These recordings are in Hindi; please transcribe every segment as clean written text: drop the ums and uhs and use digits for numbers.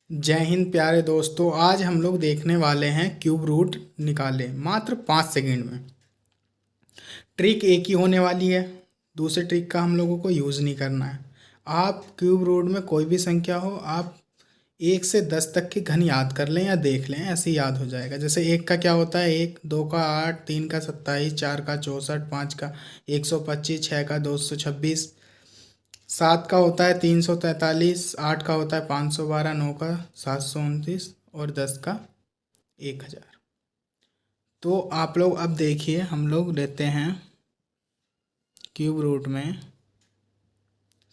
जय हिंद प्यारे दोस्तों। आज हम लोग देखने वाले हैं क्यूब रूट निकाले मात्र 5 सेकंड में। ट्रिक एक ही होने वाली है, दूसरे ट्रिक का हम लोगों को यूज़ नहीं करना है। आप क्यूब रूट में कोई भी संख्या हो, आप 1 से 10 तक के घन याद कर लें या देख लें, ऐसे ही याद हो जाएगा। जैसे 1 का क्या होता है, 1, 2 का 8, 3 का 27, 4 का 64, 5 का 125, 6 का 226, 7 का होता है 343, 8 का होता है 512, 9 का 729 और 10 का 1000। तो आप लोग अब देखिए, हम लोग लेते हैं क्यूब रूट में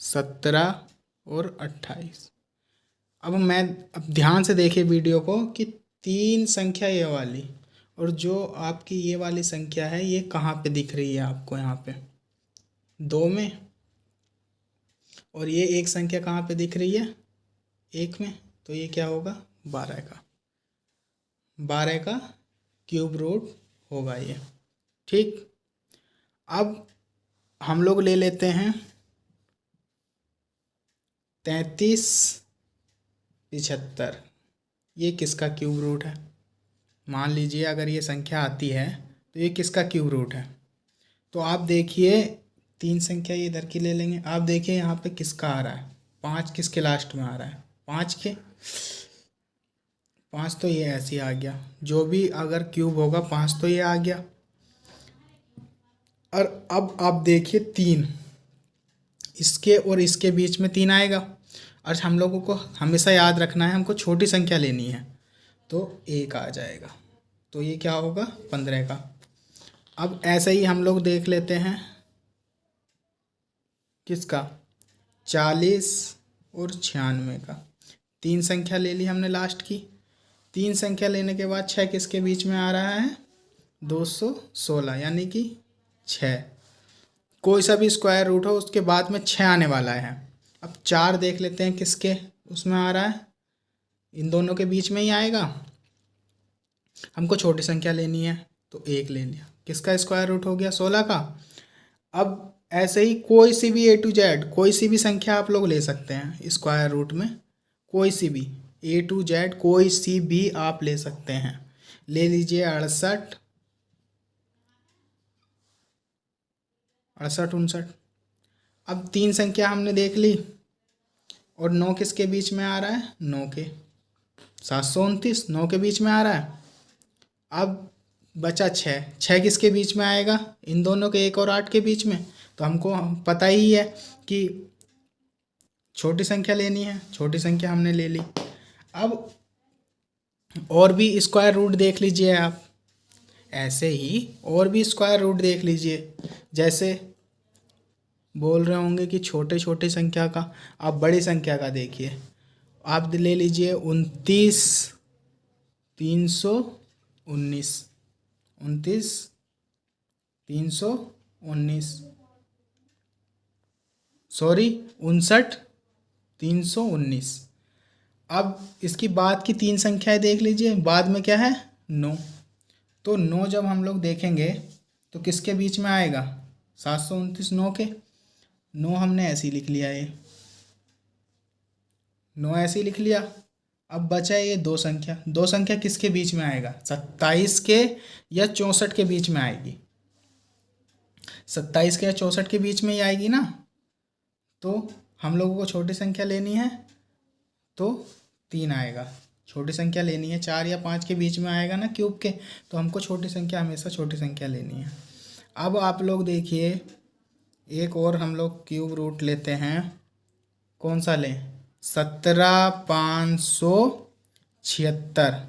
17 और 28। अब ध्यान से देखिए वीडियो को कि 3 संख्या ये वाली और जो आपकी ये वाली संख्या है ये कहाँ पे दिख रही है आपको, यहाँ पे 2 में, और ये एक संख्या कहाँ पे दिख रही है 1 में। तो ये क्या होगा 12 का क्यूब रूट होगा ये। ठीक, अब हम लोग ले लेते हैं 3375। ये किसका क्यूब रूट है? मान लीजिए अगर ये संख्या आती है तो ये किसका क्यूब रूट है। तो आप देखिए, 3 संख्या ये इधर की ले लेंगे। आप देखिए यहाँ पे किसका आ रहा है, 5 किसके लास्ट में आ रहा है, 5 तो ये ऐसे ही आ गया। जो भी अगर क्यूब होगा 5 तो ये आ गया। और अब आप देखिए 3, इसके और इसके बीच में 3 आएगा। और हम लोगों को हमेशा याद रखना है, हमको छोटी संख्या लेनी है, तो 1 आ जाएगा। तो ये क्या होगा 15 का। अब ऐसे ही हम लोग देख लेते हैं किसका, 40 और 96 का। 3 संख्या ले ली हमने लास्ट की। 3 संख्या लेने के बाद 6 किसके बीच में आ रहा है, 216, यानी कि 6। कोई सा भी स्क्वायर रूट हो उसके बाद में 6 आने वाला है। अब 4 देख लेते हैं किसके उसमें आ रहा है, इन दोनों के बीच में ही आएगा। हमको छोटी संख्या लेनी है तो 1 ले लिया, किसका स्क्वायर रूट हो गया 16 का। अब ऐसे ही कोई सी भी A to Z कोई सी भी संख्या आप लोग ले सकते हैं स्क्वायर रूट में, कोई सी भी A to Z कोई सी भी आप ले सकते हैं। ले लीजिए 68, 69। अब 3 संख्या हमने देख ली और 9 किसके बीच में आ रहा है, 9 के 729, 9 के बीच में आ रहा है। अब बचा 6 किसके बीच में आएगा, इन दोनों के 1 और 8 के बीच में। तो हमको पता ही है कि छोटी संख्या लेनी है, छोटी संख्या हमने ले ली। अब और भी स्क्वायर रूट देख लीजिए आप, ऐसे ही और भी स्क्वायर रूट देख लीजिए। जैसे बोल रहे होंगे कि छोटे छोटे संख्या का, आप बड़ी संख्या का देखिए। आप ले लीजिए 29 319, 29 319, सॉरी 59 319। अब इसकी बाद की 3 संख्याएं देख लीजिए, बाद में क्या है 9। तो 9 जब हम लोग देखेंगे तो किसके बीच में आएगा, 729, 9 के। 9 हमने ऐसे ही लिख लिया, ये 9 ऐसे ही लिख लिया। अब बचा है ये 2 संख्या। 2 संख्या किसके बीच में आएगा, 27 के या 64 के बीच में आएगी। 27 के या 64 के बीच में ही आएगी ना। तो हम लोगों को छोटी संख्या लेनी है तो 3 आएगा। छोटी संख्या लेनी है 4 या 5 के बीच में आएगा ना क्यूब के, तो हमको छोटी संख्या हमेशा छोटी संख्या लेनी है। अब आप लोग देखिए, एक और हम लोग क्यूब रूट लेते हैं। कौन सा लें, 17576।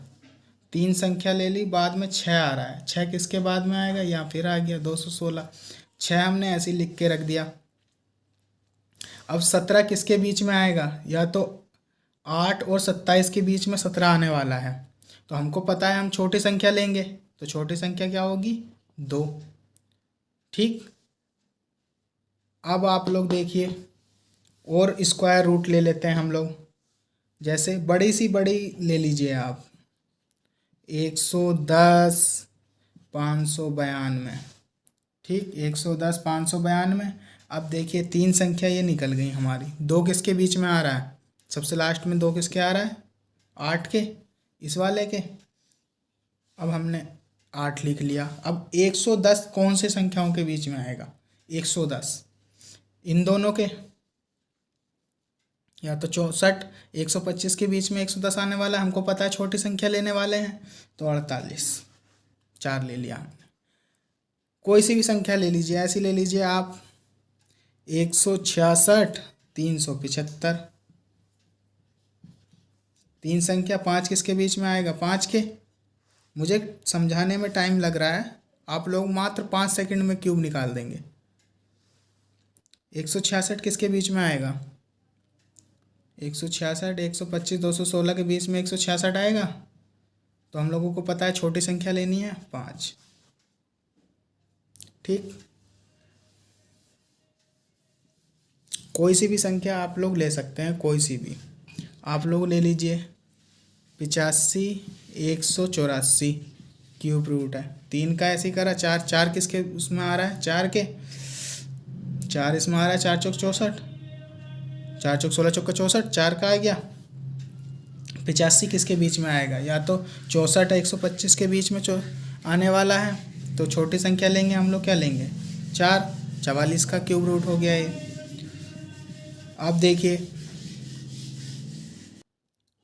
3 संख्या ले ली, बाद में 6 आ रहा है। 6 किसके बाद में आएगा, या फिर आ गया 216। 6 हमने ऐसे ही लिख के रख दिया। अब 17 किसके बीच में आएगा, या तो 8 और 27 के बीच में 17 आने वाला है। तो हमको पता है हम छोटी संख्या लेंगे, तो छोटी संख्या क्या होगी 2। ठीक, अब आप लोग देखिए और स्क्वायर रूट ले लेते हैं हम लोग। जैसे बड़ी सी बड़ी ले लीजिए आप, 110 592। ठीक, 110 592। अब देखिए 3 संख्या ये निकल गई हमारी। 2 किसके बीच में आ रहा है, सबसे लास्ट में 2 किसके आ रहा है, 8 के, इस वाले के। अब हमने 8 लिख लिया। अब 110 कौन से संख्याओं के बीच में आएगा? 110 इन दोनों के, या तो 64 125 के बीच में 110 आने वाला है। हमको पता है छोटी संख्या लेने वाले हैं, तो 48, 4 ले लिया हमने। कोई सी भी संख्या ले लीजिए, ऐसी ले लीजिए आप 166 375। तीन संख्या 5 किसके बीच में आएगा? 5 के। मुझे समझाने में टाइम लग रहा है, आप लोग मात्र 5 सेकंड में क्यूब निकाल देंगे। 166 किसके बीच में आएगा? 166 125 216 के बीच में 166 आएगा। तो हम लोगों को पता है छोटी संख्या लेनी है 5। ठीक, कोई सी भी संख्या आप लोग ले सकते हैं, कोई सी भी। आप लोग ले लीजिए 85 184 क्यूब रूट है। 3 का ऐसे ही करा, 4 4 किसके उसमें आ रहा है? 4 के, 4 इसमें आ रहा है। 4 चौक 64, 4 चौक 16 चौका 64, 4 का आ गया। 85 किसके बीच में आएगा? या तो 64 125 के बीच में आने वाला है, तो छोटी संख्या लेंगे हम लोग। क्या लेंगे? 4। 44 का क्यूब रूट हो गया ये। अब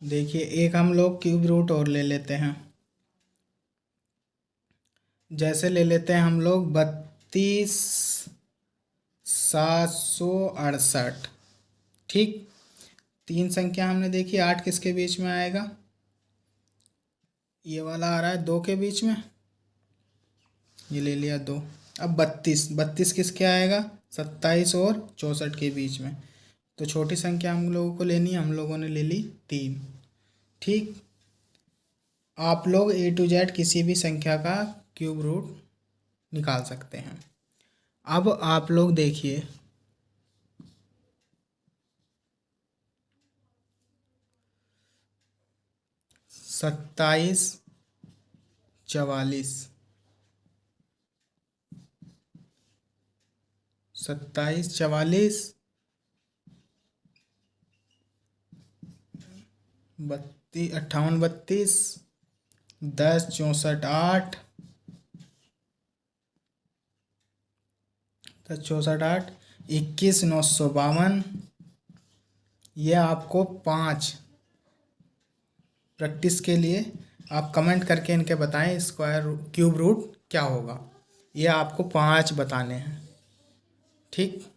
देखिए एक हम लोग क्यूब रूट और ले लेते हैं। जैसे ले लेते हैं हम लोग 32 768। ठीक, 3 संख्या हमने देखी। 8 किसके बीच में आएगा? ये वाला आ रहा है 2 के बीच में, ये ले लिया 2। अब 32 किसके आएगा? 27 और 64 के बीच में। तो छोटी संख्या हम लोगों को लेनी है, हम लोगों ने ले ली 3। ठीक, आप लोग A to Z किसी भी संख्या का क्यूब रूट निकाल सकते हैं। अब आप लोग देखिए 27 44, 27 44 58 32 10 64 8 10 64 8 21 952। ये आपको 5 प्रैक्टिस के लिए आप कमेंट करके इनके बताएं स्क्वायर क्यूब रूट क्या होगा। ये आपको 5 बताने हैं। ठीक।